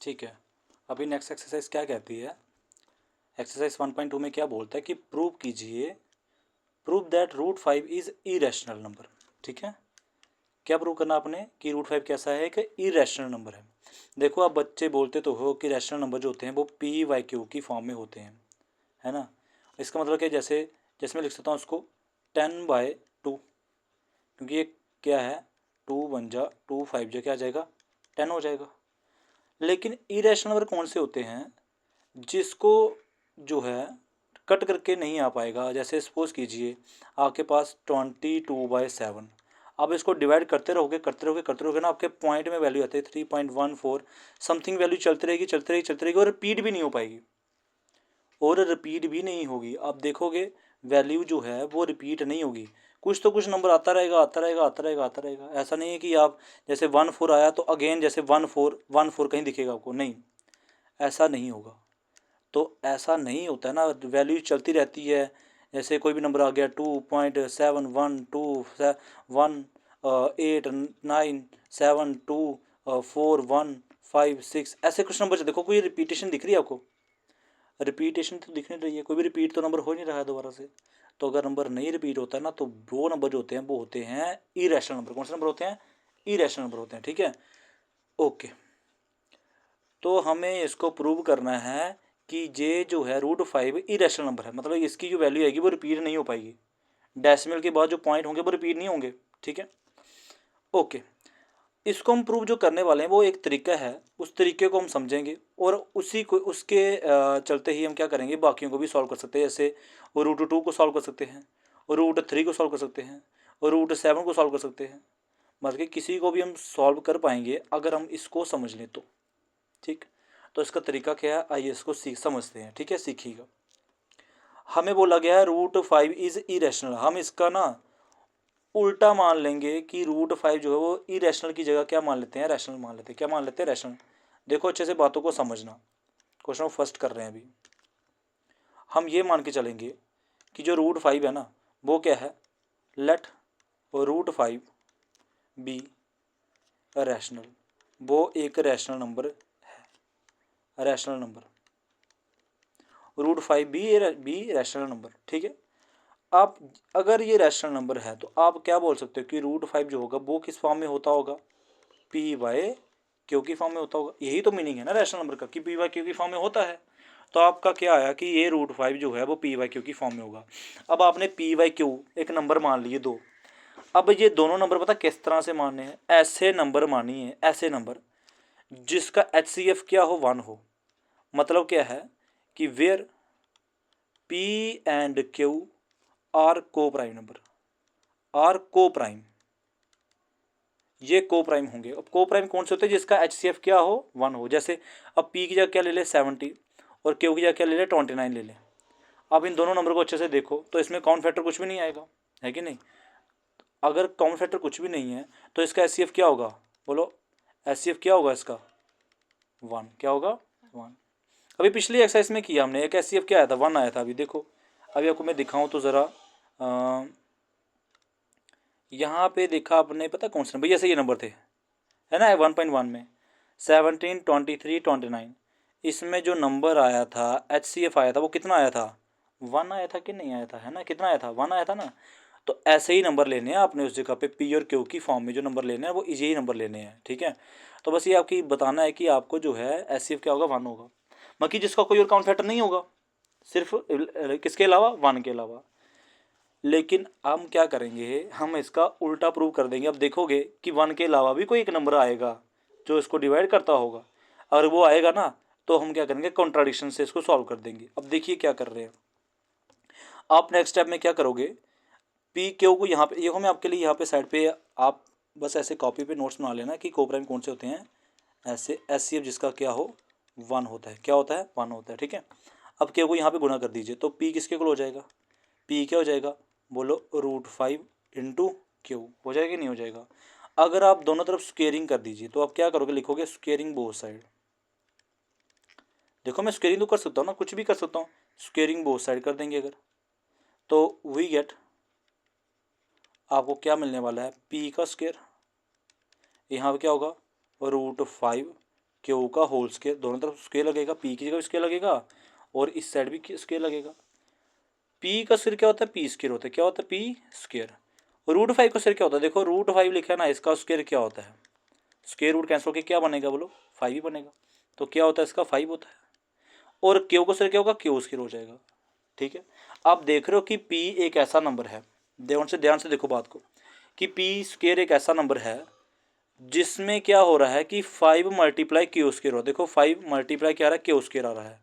ठीक है। अभी नेक्स्ट एक्सरसाइज क्या कहती है, एक्सरसाइज 1.2 में क्या बोलता है कि प्रूव कीजिए, prove that root 5 is irrational number. ठीक है, क्या प्रूव करना आपने कि रूट 5 कैसा है, कि इरेशनल नंबर है। देखो आप बच्चे बोलते तो हो कि रैशनल नंबर जो होते हैं वो पी वाई क्यू की फॉर्म में होते हैं, है ना। इसका मतलब क्या, जैसे जैसे मैं लिख सकता हूँ उसको 10/2, क्योंकि ये क्या है, 2 × 2 5 क्या आ जाएगा, 10 हो जाएगा। लेकिन इरेशनल नंबर कौन से होते हैं, जिसको जो है कट करके नहीं आ पाएगा। जैसे सपोज कीजिए आपके पास 22/7, आप इसको डिवाइड करते रहोगे करते रहोगे करते रहोगे ना, आपके पॉइंट में वैल्यू आती है 3.14 समथिंग, वैल्यू चलती रहेगी चलती रहेगी चलती रहेगी और रिपीट भी नहीं हो पाएगी, और रिपीट भी नहीं होगी। आप देखोगे वैल्यू जो है वो रिपीट नहीं होगी, कुछ तो कुछ नंबर आता रहेगा आता रहेगा आता रहेगा आता रहेगा। ऐसा नहीं है कि आप जैसे 1 4 आया तो अगेन जैसे 1 4 कहीं दिखेगा आपको, नहीं, ऐसा नहीं होगा। तो ऐसा नहीं होता है ना, वैल्यू चलती रहती है। जैसे कोई भी नंबर आ गया 2.712 1 8 9 7 2 4 1 5 6, ऐसे कुछ नंबर देखो, कोई रिपीटेशन दिख रही है आपको, रिपीटेशन तो दिख नहीं रही है, कोई भी रिपीट तो नंबर हो नहीं रहा है दोबारा से। तो अगर नंबर नहीं रिपीट होता है ना, तो वो नंबर जो होते हैं वो होते हैं इरेशनल नंबर। कौन से नंबर होते हैं, इरेशनल नंबर होते हैं। ठीक है, ओके। तो हमें इसको प्रूव करना है कि ये जो है रूट 5 इरेशनल नंबर है, मतलब इसकी जो वैल्यू आएगी वो रिपीट नहीं हो पाएगी, डेसिमल के बाद जो पॉइंट होंगे वो रिपीट नहीं होंगे। ठीक है, ओके। इसको हम प्रूव जो करने वाले हैं वो एक तरीका है, उस तरीके को हम समझेंगे और उसी को उसके चलते ही हम क्या करेंगे, बाकियों को भी सॉल्व कर सकते हैं। जैसे रूट 2 को सॉल्व कर सकते हैं, रूट 3 को सॉल्व कर सकते हैं, रूट 7 को सॉल्व कर सकते हैं। मतलब कि किसी को भी हम सॉल्व कर पाएंगे अगर हम इसको समझ लें तो। ठीक, तो इसका तरीका क्या है, आइए इसको समझते हैं। ठीक है, सीखिएगा। हमें बोला गया है रूट 5 इज इरेशनल, हम इसका ना उल्टा मान लेंगे कि रूट 5 जो है वो इरेशनल की जगह क्या मान लेते हैं, रैशनल मान लेते हैं। क्या मान लेते हैं, रैशनल। देखो अच्छे से बातों को समझना, क्वेश्चन फर्स्ट कर रहे हैं अभी। हम ये मान के चलेंगे कि जो रूट 5 है ना वो क्या है, लेट रूट 5 बी रैशनल, वो एक रैशनल नंबर है, rational number. Root 5 be rational number. ठीक है, आप अगर ये रैशनल नंबर है तो आप क्या बोल सकते हो कि रूट 5 जो होगा वो किस फॉर्म में होता होगा, पी वाई क्यू की फॉर्म में होता होगा। यही तो मीनिंग है ना रैशनल नंबर का, कि पी वाई क्यू की फॉर्म में होता है। तो आपका क्या आया कि ये रूट 5 जो है वो पी वाई क्यू की फॉर्म में होगा। अब आपने पी वाई क्यू एक नंबर मान लिए दो। अब ये दोनों नंबर पता किस तरह से मानने हैं, ऐसे नंबर मानिए, ऐसे नंबर जिसका एच सी एफ क्या हो, 1 हो। मतलब क्या है कि where P and Q are coprime number, are coprime, ये को प्राइम होंगे। अब को प्राइम कौन से होते हैं, जिसका एच सी एफ क्या हो, 1 हो। जैसे अब पी की जगह क्या ले ले, 70, और क्यू की जगह क्या ले ले, 29 ले ले। अब इन दोनों नंबर को अच्छे से देखो तो इसमें कॉमन फैक्टर कुछ भी नहीं आएगा, है कि नहीं। अगर कॉमन फैक्टर कुछ भी नहीं है तो इसका एच सी एफ क्या होगा, बोलो, एच सी एफ क्या होगा इसका, 1। क्या होगा, 1। अभी पिछली एक्सरसाइज में किया हमने, एक एच सी एफ क्या आया था, 1 आया था। अभी देखो, अभी आपको मैं दिखाऊँ तो ज़रा, यहाँ पे देखा आपने, पता कौन से नंबर, जैसे ये नंबर थे, है ना, 1.1 में 17 23 29, इसमें जो नंबर आया था एच सी एफ आया था वो कितना आया था, 1 आया था कि नहीं आया था, है ना, कितना आया था, 1 आया था ना। तो ऐसे ही नंबर लेने हैं आपने उस जगह पे, पी और क्यू की फॉर्म में जो नंबर लेने हैं वो यही नंबर लेने हैं। ठीक है, तो बस ये आपकी बताना है कि आपको जो है एच सी एफ क्या होगा, 1 होगा। बाकी जिसका कोई और काउंट फैक्टर नहीं होगा, सिर्फ किसके अलावा, 1 के अलावा। लेकिन हम क्या करेंगे, हम इसका उल्टा प्रूव कर देंगे। अब देखोगे कि 1 के अलावा भी कोई एक नंबर आएगा जो इसको डिवाइड करता होगा, अगर वो आएगा ना तो हम क्या करेंगे, कॉन्ट्राडिक्शन से इसको सॉल्व कर देंगे। अब देखिए क्या कर रहे हैं आप, नेक्स्ट स्टेप में क्या करोगे, पी क्यू को यहाँ पे देखो, मैं आपके लिए यहाँ पे साइड पे, आप बस ऐसे कॉपी पे नोट्स बना लेना कि कोप्राइम कौन से होते हैं, ऐसे एस सी एफ जिसका क्या हो, 1 होता है। क्या होता है, 1 होता है। ठीक है, अब क्यू को यहाँ पे गुणा कर दीजिए तो पी किसके को हो जाएगा, पी क्या हो जाएगा, बोलो, रूट 5 इंटू क्यू हो जाएगा कि नहीं हो जाएगा। अगर आप दोनों तरफ स्क्वेयरिंग कर दीजिए तो आप क्या करोगे, लिखोगे स्क्वेयरिंग बोथ साइड। देखो मैं स्क्वेयरिंग तो कर सकता हूँ ना, कुछ भी कर सकता हूँ, स्क्वेयरिंग बोथ साइड कर देंगे अगर, तो वी गेट, आपको क्या मिलने वाला है, पी का स्क्वेयर, यहाँ पे क्या होगा, रूट 5 क्यू का होल स्क्वायर, दोनों तरफ स्क्वायर लगेगा, पी की जगह स्क्वायर लगेगा और इस साइड भी स्क्वायर लगेगा। पी का स्क्वायर क्या होता है, पी स्क्वायर होता है, क्या होता है, पी स्क्वायर। रूट 5 का स्क्वायर क्या होता है, देखो रूट 5 लिखा है ना, इसका स्क्वायर क्या होता है, स्क्वायर रूट कैंसिल होकर क्या बनेगा बोलो, 5 ही बनेगा। तो क्या होता है, इसका 5 होता है। और क्यू का स्क्वायर क्या होगा, क्यू स्क्वायर हो जाएगा। ठीक है, आप देख रहे हो कि पी एक ऐसा नंबर है, ध्यान से देखो बात को, कि पी स्क्वायर एक ऐसा नंबर है जिसमें क्या हो रहा है कि 5 मल्टीप्लाई क्यू स्क्वायर हो, देखो 5 मल्टीप्लाई क्या आ रहा है, क्यू स्क्वायर आ रहा है,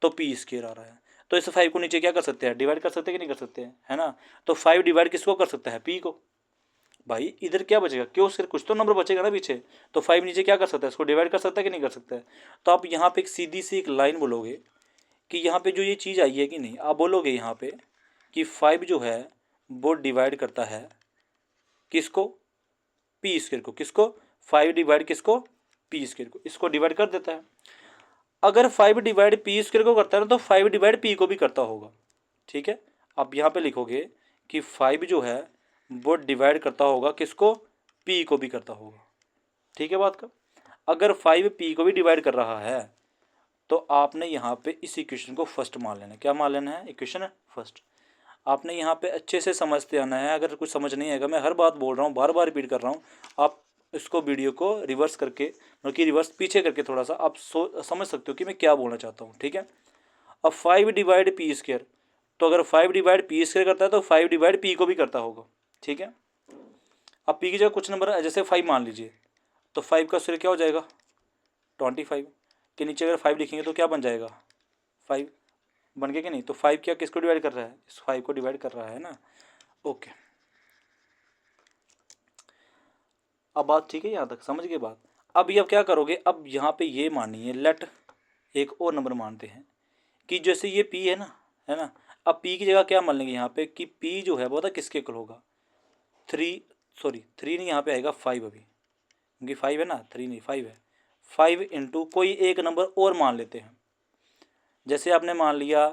तो पी स्क्वायर आ रहा है। तो इस 5 को नीचे क्या कर सकते हैं, डिवाइड कर सकते हैं कि नहीं कर सकते हैं, है ना। तो 5 डिवाइड किसको कर सकता है, पी को। भाई इधर क्या बचेगा, क्यों स्क्वायर, कुछ तो नंबर बचेगा ना पीछे। तो 5 नीचे क्या कर सकता है, इसको डिवाइड कर सकता है कि नहीं कर सकता है। तो आप यहाँ पे एक सीधी सी एक लाइन बोलोगे कि यहाँ पे जो ये चीज़ आई है कि नहीं, आप बोलोगे यहाँ पे कि 5 जो है वो डिवाइड करता है किसको, पी स्क्वायर को, किसको, 5 डिवाइड किसको, पी स्क्वायर को, इसको डिवाइड कर देता है। अगर 5 डिवाइड पी स्क्वायर को करता है ना, तो 5 डिवाइड पी को भी करता होगा। ठीक है, अब यहाँ पे लिखोगे कि 5 जो है वो डिवाइड करता होगा किसको, पी को भी करता होगा। ठीक है बात का, अगर 5 पी को भी डिवाइड कर रहा है तो आपने यहाँ पे इस इक्वेशन को फर्स्ट मान लेना है। क्या मान लेना है, इक्वेशन फर्स्ट। आपने यहाँ पे अच्छे से समझते आना है, अगर कुछ समझ नहीं आएगा, मैं हर बात बोल रहा हूँ, बार बार रिपीट कर रहा हूँ, आप इसको वीडियो को रिवर्स करके, मतलब कि रिवर्स पीछे करके थोड़ा सा आप समझ सकते हो कि मैं क्या बोलना चाहता हूँ। ठीक है, अब 5 डिवाइड पी स्क्वायर, तो अगर 5 डिवाइड पी स्क्वायर करता है तो 5 डिवाइड पी को भी करता होगा। ठीक है, अब पी की जगह कुछ नंबर जैसे 5 मान लीजिए, तो 5 का स्क्वायर क्या हो जाएगा, 25 के नीचे अगर 5 लिखेंगे तो क्या बन जाएगा, 5 बन गया कि नहीं। तो 5 क्या किसको डिवाइड कर रहा है, इस 5 को डिवाइड कर रहा है ना। ओके, अब बात ठीक है, यहाँ तक समझ गए बात। अब ये अब क्या करोगे, अब यहाँ पे ये मानिए है, लेट एक और नंबर मानते हैं कि जैसे ये पी है ना, अब पी की जगह क्या मान लेंगे यहाँ पे कि पी जो है वो था किसके इक्वल होगा, 3 नहीं, यहाँ पे आएगा 5 अभी, क्योंकि 5 है ना, 3 नहीं 5 है। 5 इंटू कोई एक नंबर और मान लेते हैं, जैसे आपने मान लिया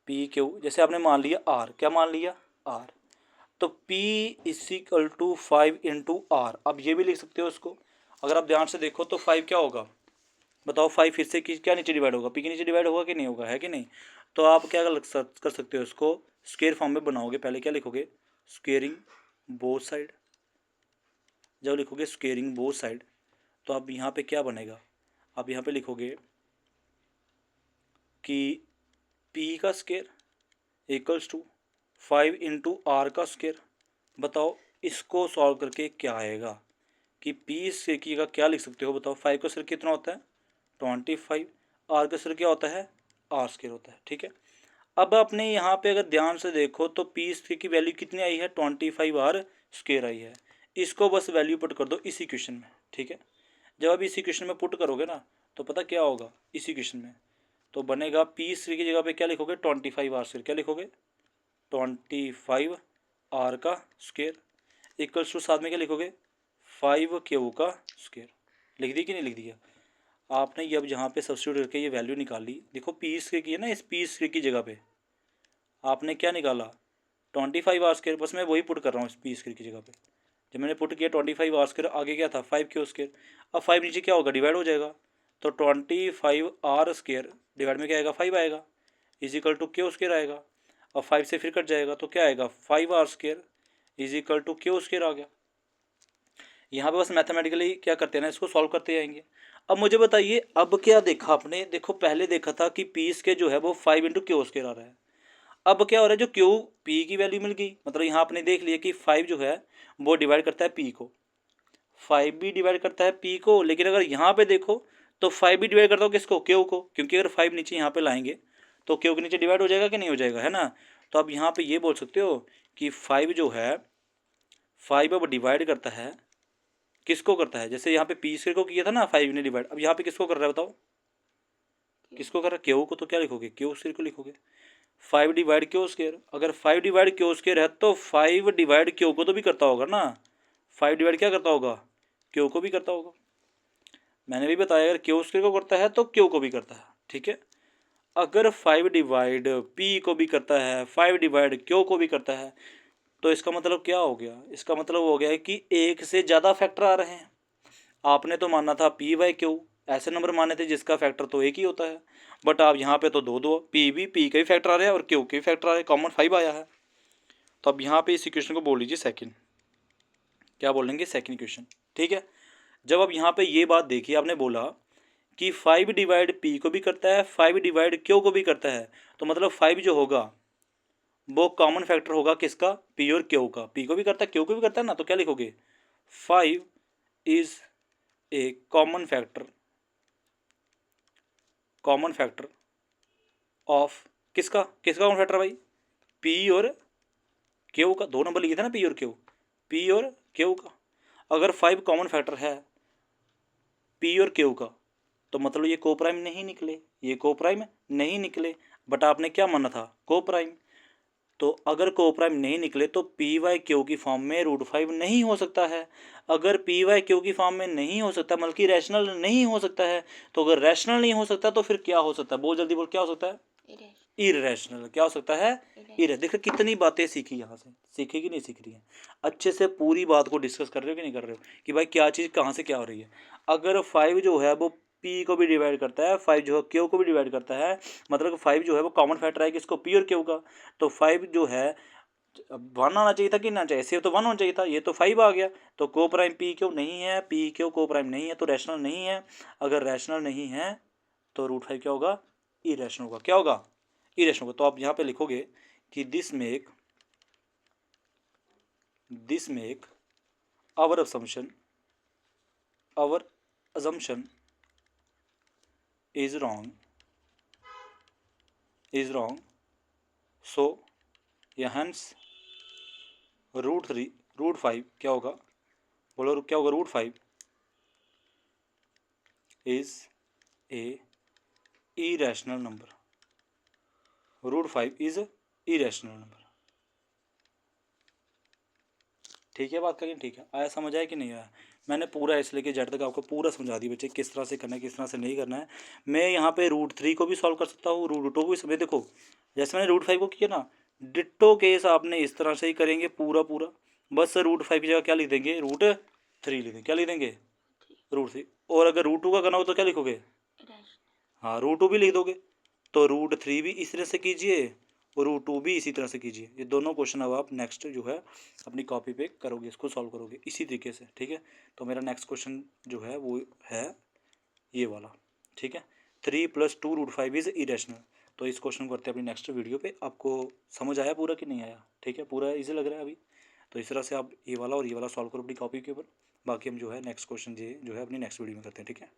पी क्यू, जैसे आपने मान लिया आर, क्या मान लिया, आर। तो P equal to 5 into R, अब ये भी लिख सकते हो उसको। अगर आप ध्यान से देखो तो 5 क्या होगा, बताओ 5 फिर से क्या नीचे डिवाइड होगा, P के नीचे डिवाइड होगा कि नहीं होगा, है कि नहीं। तो आप क्या कर सकते हो, इसको स्क्वायर फॉर्म में बनाओगे। पहले क्या लिखोगे, स्क्वेयरिंग बोथ साइड। जब लिखोगे स्क्वेयरिंग बोथ साइड तो अब यहाँ पे क्या बनेगा, आप यहाँ पे लिखोगे कि P का square equals to 5 into R का स्क्वायर। बताओ इसको सॉल्व करके क्या आएगा कि पी स्क्वायर की जगह क्या लिख सकते हो, बताओ 5 का स्क्वायर कितना होता है 25, आर का स्क्वायर क्या होता है आर स्क्वायर होता है। ठीक है, अब आपने यहाँ पे अगर ध्यान से देखो तो पी स्क्वायर की वैल्यू कितनी आई है 25 आर स्क्वायर आई है। इसको बस वैल्यू पुट कर दो इस इक्वेशन में। ठीक है, जब आप इस इक्वेशन में पुट करोगे ना तो पता क्या होगा इस इक्वेशन में, तो बनेगा पी स्क्वायर की जगह पे क्या लिखोगे 25 आर स्क्वायर, क्या लिखोगे 25 आर का स्क्वायर इक्वल्स टू साथ में क्या लिखोगे 5 क्यू का स्क्वायर। लिख दी कि नहीं लिख दिया आपने, ये अब यहाँ पे सब्स्टिट्यूट करके ये वैल्यू निकाल ली। देखो पी स्क्वायर की है ना, इस पी स्क्वायर की जगह पे आपने क्या निकाला 25 आर स्क्वायर, बस मैं वही पुट कर रहा हूँ इस पी स्क्वायर की जगह पे। जब मैंने पुट किया 25 आर स्क्वायर, आगे क्या था 5 क्यू स्क्वायर। अब 5 नीचे क्या होगा डिवाइड हो जाएगा, तो 25 आर स्क्वायर डिवाइड में क्या आएगा 5 आएगा, is equal to Q square आएगा। और 5 से फिर कट जाएगा तो क्या आएगा 5 R square is equal to Q square आ गया। यहाँ पे बस मैथमेटिकली क्या करते हैं ना, इसको सॉल्व करते जाएंगे। अब मुझे बताइए अब क्या देखा आपने, देखो पहले देखा था कि पी के जो है वो 5 इंटू क्यू स्क्वायर आ रहा है। अब क्या हो रहा है, जो क्यू पी की वैल्यू मिल गई, मतलब यहाँ आपने देख लिया कि 5 जो है वो डिवाइड करता है पी को, 5 भी डिवाइड करता है पी को। लेकिन अगर यहाँ पे देखो तो 5 भी डिवाइड करता हो किसको, क्यू को, क्योंकि अगर 5 नीचे यहाँ पे लाएंगे तो क्यू के नीचे डिवाइड हो जाएगा कि नहीं हो जाएगा, है ना। तो अब यहाँ पे ये बोल सकते हो कि 5 जो है 5 अब डिवाइड करता है किसको करता है, जैसे यहाँ पे पी स्क्वायर को किया था ना 5 ने डिवाइड, अब यहाँ पे किसको कर रहा है बताओ, किसको कर रहा है क्यू को, तो क्या लिखोगे क्यू स्क्वायर को लिखोगे। 5 डिवाइड क्यू स्क्वायर, अगर 5 डिवाइड क्यू स्क्वायर है तो 5 डिवाइड क्यू को तो भी करता होगा ना, 5 डिवाइड क्या करता होगा क्यू को भी करता होगा। मैंने भी बताया अगर क्यू स्क्वायर को करता है तो क्यू को भी करता है। ठीक है, अगर 5 डिवाइड पी को भी करता है 5 डिवाइड क्यू को भी करता है, तो इसका मतलब क्या हो गया, इसका मतलब हो गया है कि एक से ज़्यादा फैक्टर आ रहे हैं। आपने तो मानना था पी बाई क्यू, ऐसे नंबर माने थे जिसका फैक्टर तो एक ही होता है, बट आप यहाँ पे तो दो दो, पी का भी फैक्टर आ रहा है और क्यू के भी फैक्टर आ रहा है, कॉमन 5 आया है। तो अब यहाँ पे इस इक्वेशन को बोल लीजिए सेकंड, क्या बोलेंगे, सेकंड इक्वेशन। ठीक है, जब अब यहाँ पे ये बात देखिए, आपने बोला कि 5 डिवाइड पी को भी करता है, 5 डिवाइड क्यू को भी करता है, तो मतलब 5 जो होगा वो कॉमन फैक्टर होगा किसका, पी और क्यू का। पी को भी करता है, क्यू को भी करता है ना, तो क्या लिखोगे, 5 is a common factor of किसका किसका कॉमन फैक्टर भाई, पी और क्यू का। दो नंबर लिखे थे ना, पी और क्यू, पी और क्यू का। अगर 5 कॉमन फैक्टर है पी और क्यू का, तो मतलब ये को प्राइम नहीं निकले, ये को प्राइम नहीं निकले, बट आपने क्या माना था, को प्राइम। तो अगर को प्राइम नहीं निकले तो पी वाई क्यू की फॉर्म में √5 नहीं हो सकता है। अगर पी वाई क्यू की फॉर्म में नहीं हो सकता, मतलब कि रैशनल नहीं हो सकता है, तो अगर रैशनल नहीं हो सकता तो फिर क्या हो सकता है, बहुत जल्दी बोल, क्या हो सकता है, इरेशनल। क्या हो सकता है, देखो कितनी बातें सीखी यहाँ से, सीखी कि नहीं सीख रही है, अच्छे से पूरी बात को डिस्कस कर रहे हो कि नहीं कर रहे हो, कि भाई क्या चीज़ कहाँ से क्या हो रही है। अगर 5 जो है वो पी को भी डिवाइड करता है, 5 जो है क्यू को भी डिवाइड करता है, मतलब 5 जो है वो कॉमन फैक्टर है किसको, पी और क्यू का। तो 5 जो है 1 आना चाहिए था कि ना चाहिए, ऐसे तो 1 होना चाहिए था, ये तो 5 आ गया। तो को प्राइम पी क्यू नहीं है, पी क्यू को प्राइम नहीं है, तो रैशनल नहीं है। अगर रैशनल नहीं है तो √5 क्या होगा, इरेशनल होगा। क्या होगा, इरेशनल होगा। तो आप यहाँ पे लिखोगे कि this make our assumption is wrong, so या hence √5 क्या होगा, बोलो क्या होगा, √5 is a irrational number, √5 is irrational number. ठीक है बात करें, ठीक है, आया, समझ आया कि नहीं आया। मैंने पूरा इसलिए कि जेड तक आपको पूरा समझा दिया बच्चे, किस तरह से करना है किस तरह से नहीं करना है। मैं यहाँ पे √3 को भी सॉल्व कर सकता हूँ, √2 को भी समझ, देखो जैसे मैंने √5 को किया ना, डिट्टो केस आपने इस तरह से ही करेंगे पूरा पूरा, बस √5 की जगह क्या लिख देंगे, √3 लिख देंगे, क्या लिख देंगे, √3। और अगर √2 का करना हो तो क्या लिखोगे, हाँ √2 भी लिख दोगे। तो √3 भी इस तरह से कीजिए और √2 भी इसी तरह से कीजिए। ये दोनों क्वेश्चन अब आप नेक्स्ट जो है अपनी कॉपी पे करोगे, इसको सॉल्व करोगे इसी तरीके से। ठीक है, तो मेरा नेक्स्ट क्वेश्चन जो है वो है ये वाला। ठीक है, 3 + 2 √5 इज़ इरेशनल। तो इस क्वेश्चन को करते हैं अपनी नेक्स्ट वीडियो पे। आपको समझ आया पूरा कि नहीं आया, ठीक है, पूरा ईजी लग रहा है अभी। तो इस तरह से आप ये वाला और ये वाला सॉल्व करो अपनी कॉपी के ऊपर। बाकी हम जो है नेक्स्ट क्वेश्चन जो है अपनी नेक्स्ट वीडियो में करते हैं। ठीक है।